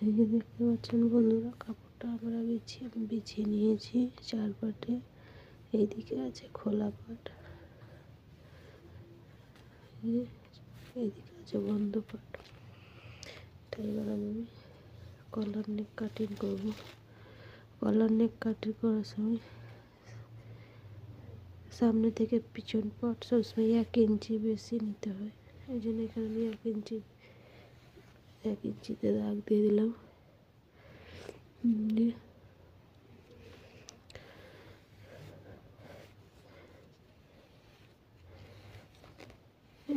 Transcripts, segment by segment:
এই যে দেখতে পাচ্ছেন বন্ধুরা, কাপড়টা আমরা বিছিয়ে নিয়েছি 4 পাটে। এইদিকে আছে খোলা পাট, এইদিকে আছে বন্ধ পাট। তাই এবার আমি কলার নেক কাটিং করবো। কলার নেক কাটিং করার সময় সামনে থেকে পিছন পাট সবসময় 1 ইঞ্চি বেশি নিতে হয়। এই জন্য এখানে আমি 1 ইঞ্চিতে দাগ দিয়ে দিলাম।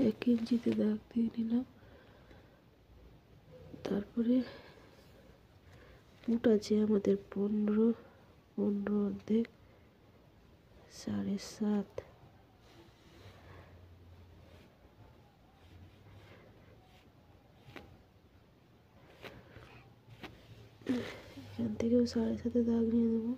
1 ইঞ্চিতে দাগ দিয়ে নিলাম। তারপরে ফুট আছে আমাদের 15 অর্ধেক 7.5। এখান থেকেও 7.5 দাগ নিয়ে দেবো।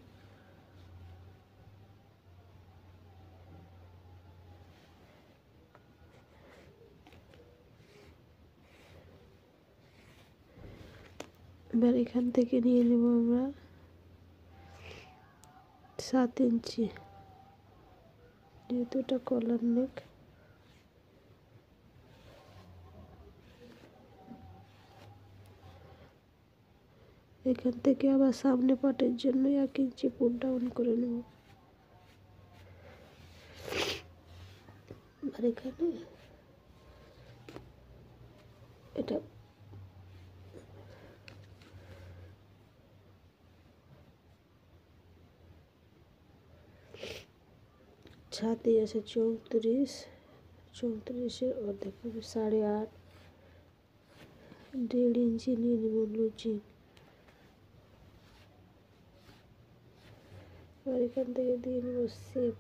এবার এখান থেকে নিয়ে নেব আমরা 7 ইঞ্চি, যেহেতু এটা কলার নেক। এখান থেকে আবার সামনে পাটের জন্য 1 ইঞ্চি পুট ডাউন করে নেব। আর এখানে এটা ছাতি আছে 34, 34-এর অর্ধেক হবে 8.5। 1.5 ইঞ্চি নিয়ে নেব লুচি। আর এখান থেকে দিয়ে নেব শেপ।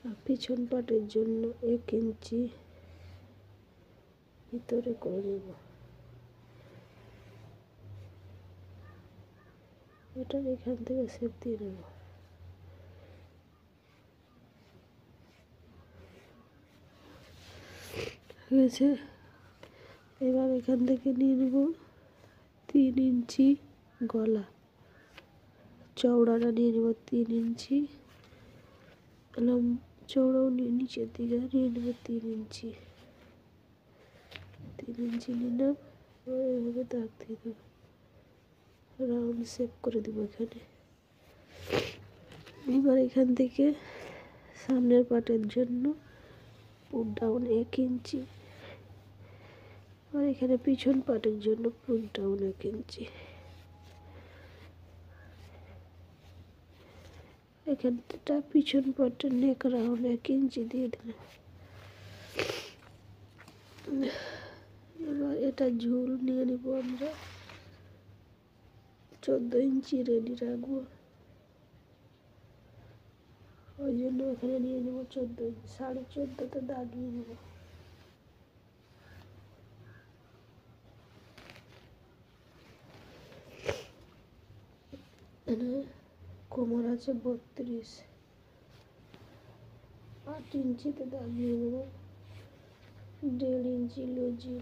আর পিছন পাটের জন্য 1 ইঞ্চি ভিতরে করে নেব। এটার এখান থেকে শেপ দিয়ে নেব। হয়েছে। এবার এখান থেকে নিয়ে নেব 3 ইঞ্চি গলা। চওড়াটা নিয়ে নেব 3 ইঞ্চি, চওড়াও নিয়ে নিচের দিকে নিয়ে নেব 3 ইঞ্চি। 3 ইঞ্চি নিলাম। এইভাবে দাগ দিয়ে দেব, রাউন্ড শেপ করে দেবো এখানে। এবার এখান থেকে সামনের পাটের জন্য পুট ডাউন 1 ইঞ্চি। আর এখানে পিছন পাটের জন্য পুট ডাউন 1 ইঞ্চি। এখানটা পিছন পাটের নেক রাউন্ড 1 ইঞ্চি দিয়ে দিলাম। এবার এটা ঝুল নিয়ে নেব আমরা 14 ইঞ্চি রেডি রাখবো। ওই জন্য এখানে নিয়ে নেব 14 ইঞ্চি, 14.5-তে দাগ নিয়ে নেব। কোমর আছে 32, 8 ইঞ্চিতে দাগ নিয়ে নেব। 1.5 ইঞ্চি লুজি,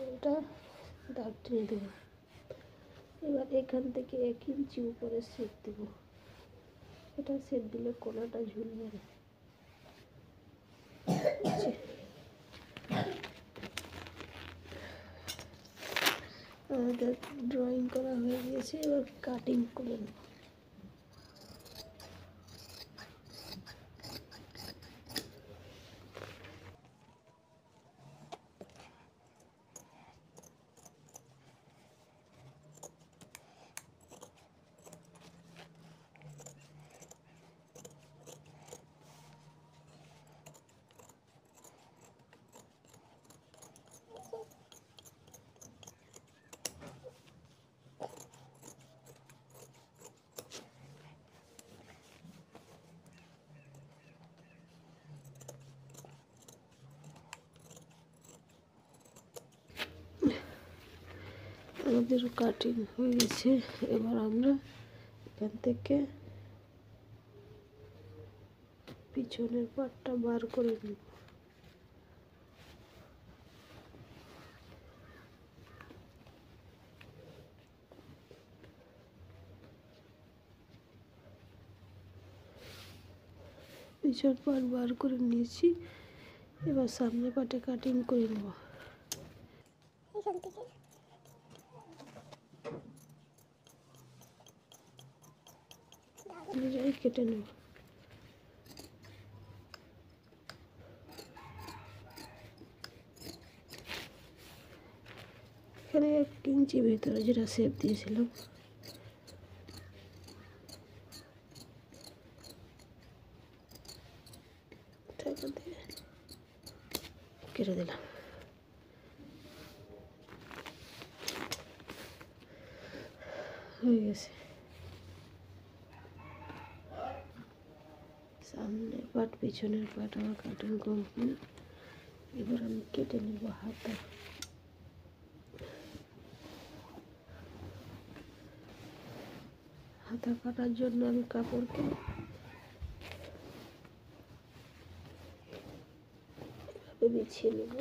এটা দাগ টেনে দেবো। এবার এখান থেকে 1 ইঞ্চি উপরে শেপ দেব। এটা শেপ দিলে কোনাটা ঝুলবে না। আমাদের ড্রয়িং করা হয়ে গিয়েছে, এবার কাটিং করে নেব। আমাদের কাটিং হয়ে গেছে। এবার আমরা এখান থেকে পিছনের পাটটা বার করে নেব। পিছন পাট বার করে নিয়েছি। এবার সামনে পাটে কাটিং করে নেব। এখান থেকে নিজেরাই কেটে নেব। এখানে 1 ইঞ্চি ভিতরে যেটা শেপ দিয়েছিলাম এখান থেকে কেটে দিলাম। হয়ে গেছে। সামনে পাট পিছনের পাট আমার কাটিং কমপ্লিট। এবার আমি কেটে নেব হাতা। হাতা কাটার জন্য আমি কাপড়কে এভাবে বিছিয়ে নেব।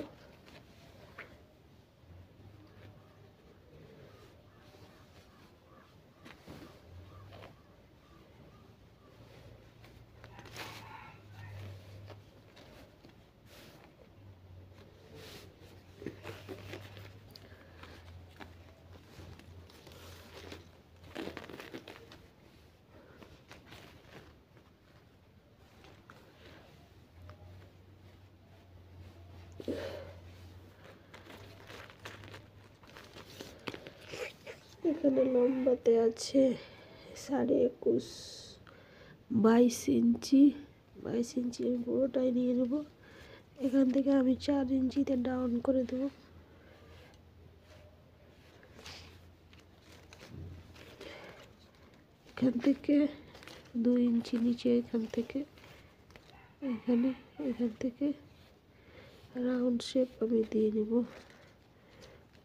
এখানে লম্বাতে আছে 21.5 22 ইঞ্চি। 22 ইঞ্চি আমি পুরোটাই নিয়ে নেব। এখান থেকে আমি 4 ইঞ্চিতে ডাউন করে দেব। এখান থেকে 2 ইঞ্চি নিচে, এখান থেকে এখান থেকে রাউন্ড শেপ আমি দিয়ে নেব।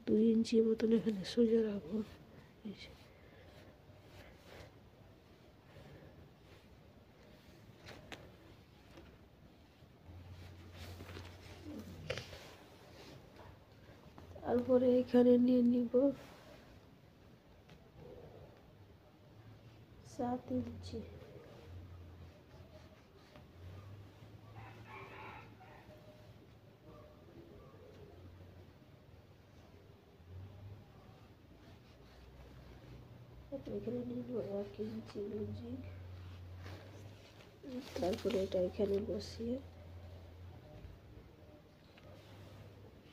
2 ইঞ্চি মতন এখানে সোজা রাখবো। তারপরে এখানে নিয়ে নিব 7 ইঞ্চি। এখানে নিয়ে নেব 1 ইঞ্চি লুজি। তারপরে এটা এখানে বসিয়ে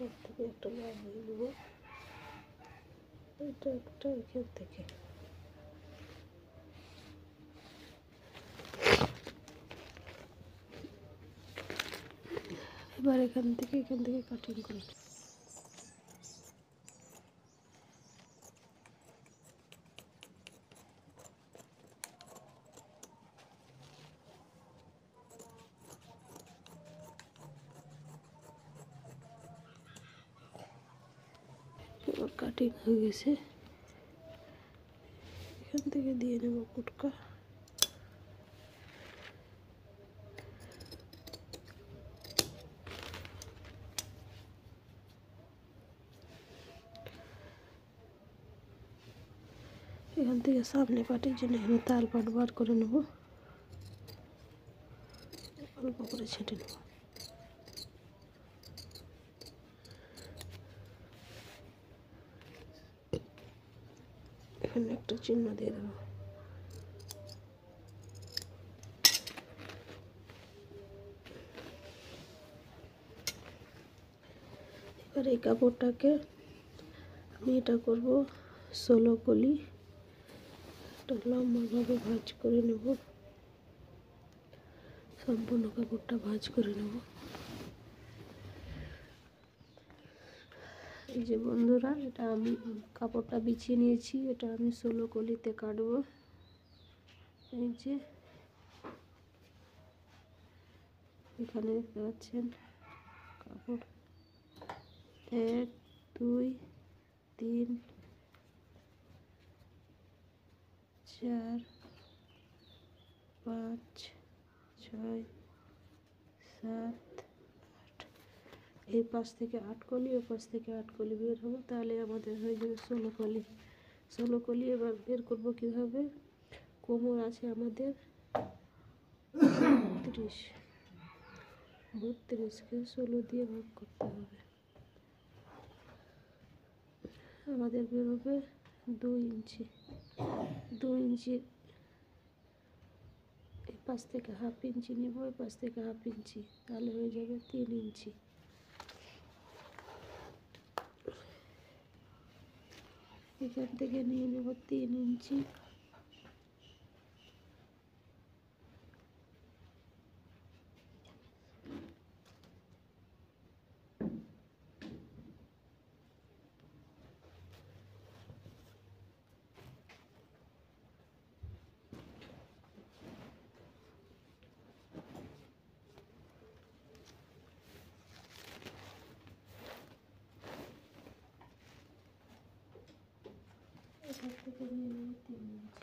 এর থেকে একটা লাগিয়ে নেব। এটা একটা এখান থেকে। এবার এখান থেকে কাটিং করে নেব। এবার কাটিং হয়ে গেছে। এখান থেকে দিয়ে নেব কুটকা। এখান থেকে সামনে পাটের জন্য এখানে তাল পাট বার করে নেব। অল্প করে ছেটে নেব। এখানে একটা চিহ্ন দিয়ে দেবো। এবার এই কাপড়টাকে আমি এটা করব 16 কলি। একটা লম্বাভাবে ভাঁজ করে নেব। সম্পূর্ণ কাপড়টা ভাঁজ করে নেব। এই যে বন্ধুরা, এটা আমি কাপড়টা বিছিয়ে নিয়েছি। এটা আমি 16 কলিতে কাটবো। এই যে এখানে দেখতে পাচ্ছেন কাপড় 1 2 3 4 5 6 7 8। এই পাশ থেকে 8 কলি, ও পাশ থেকে 8 কলি বের হবে, তাহলে আমাদের হয়ে যাবে 16 কলি। 16 কলি এবার বের করব কিভাবে? কোমর আছে আমাদের 32, 32কে 16 দিয়ে ভাগ করতে হবে। আমাদের বেরোবে 2 ইঞ্চি। 2 ইঞ্চির এই পাশ থেকে হাফ ইঞ্চি নেব, এই পাশ থেকে হাফ ইঞ্চি, তাহলে হয়ে যাবে 3 ইঞ্চি। এখান থেকে নিয়ে নেব 3 ইঞ্চি। এখান থেকে নিয়ে নেব 3 ইঞ্চি।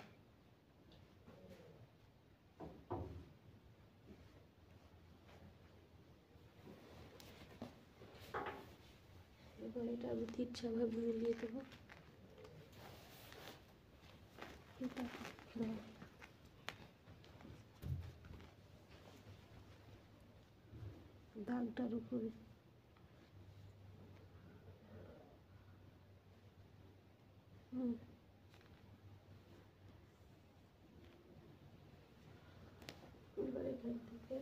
এবার এটা আমি তিরছাভাবে মিলিয়ে দেবো। এটা দাও। দাগটার উপরে এবার এখান থেকে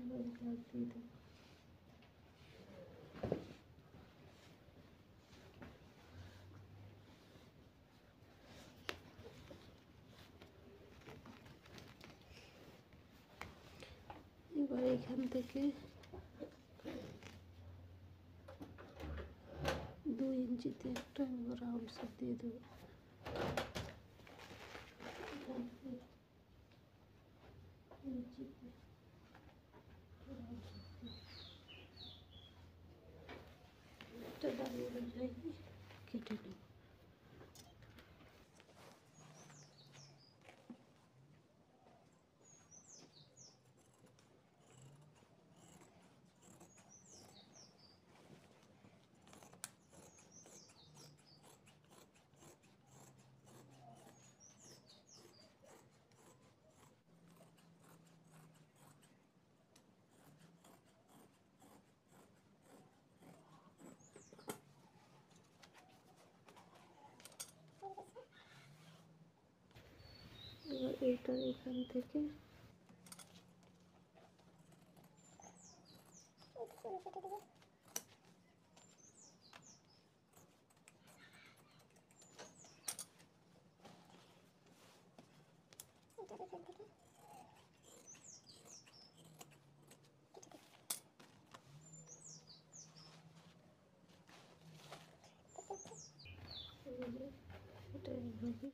দাগ দিয়ে দেবো। এবার এখান থেকে 2 ইঞ্চিতে একটা রাউন্ড শেপ দিয়ে দেবো। ইঞ্চিতে একটা দাঁড়িয়ে যায়নি, কেটে নেব। এবার এইটা এখান থেকে এটা এইভাবে